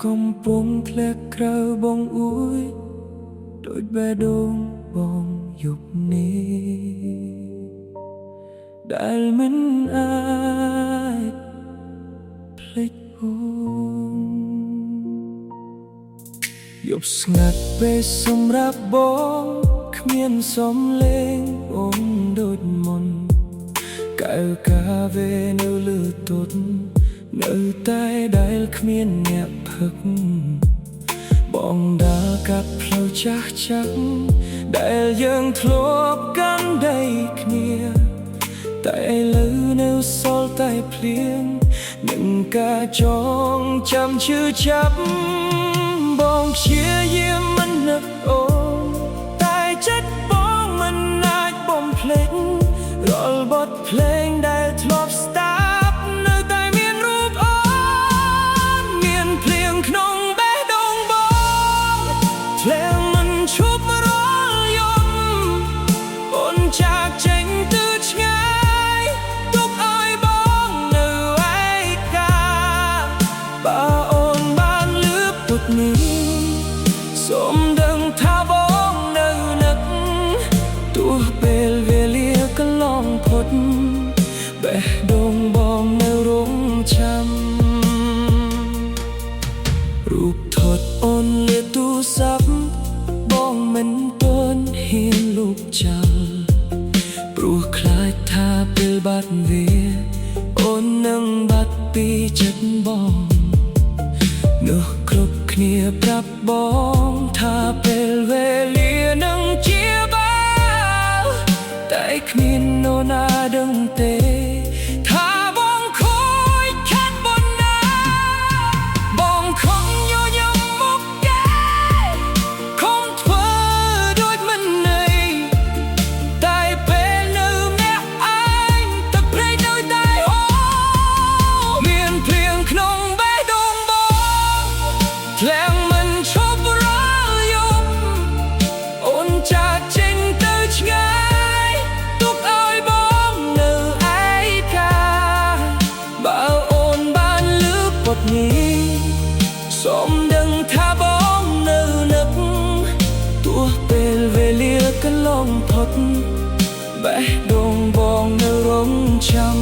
កំពុងធ្លាក់ក្រៅបងអួយដូចបេះដូងបងយប់នេះដែលមិនអាចភ្លេចអូនយប់ស្ងាត់ពេលសម្រាប់បងគ្មានសំឡេងអូនដូចមុនកៅកាវេនៅលើទុតនៅតែដែលគ្មានអ្នកផឹកបងដើរកាត់ផ្លូវចាស់ចាស់ដែលយើងធ្លាប់កាន់ដីគ្នាតែឥឡូវនៅសល់តែភ្លៀងនឹងការចងចាំឈឺចាប់បងព្យាយាមមិននឹកអូនតែចិត្តបងមិនអាចបំភ្លេចរាល់បទភ្លេងដែលធ្លាប់ស្ដាប់នៅតែមានរូបអូនមានភ្លៀងក្នុងបេះដូងបងភ្លេងមិនឈប់រាល់យប់អូនจากចេញទៅឆ្ងាយទុកឲ្យបងនៅឯកាបើអូនបានលឺពុតនេះសូមដឹងថាបងនៅនឹកទោះពេលវេលាកន្លងផុតបេះដូងបងនៅរងចាំរូបថតអូនលាទូរស័ព្ទបងមិនទាន់ហ៊ានលុបចោលព្រោះខ្លាចថាពេលបាត់វាអូននឹងបាត់ពីចិត្តបងនោះគ្រប់គ្នាប្រាប់បងថាពេលវេលានឹងជាបាលតែគ្មាននរណាដឹងទេថាបងខូចខាត់បនណាបងខំញញឹមមកកែខំធ្វើដូចមិនន័យតែពេលនៅម្នាក់ឯងទឹកព្រៃនៅតែហូរមានភ្លៀងក្នុងបេះដូងបងធ្លាក់មិនឈប់រាល់យប់អូនจากចេញទៅឆ្ងាយទុកឲ្យបងនៅឯកាបើអូនបានលឺពុតនេះសូមដឹងថាបងនៅនឹកទោះពេលវេលាកន្លងផុតបេះដូងបងនៅរងចាំ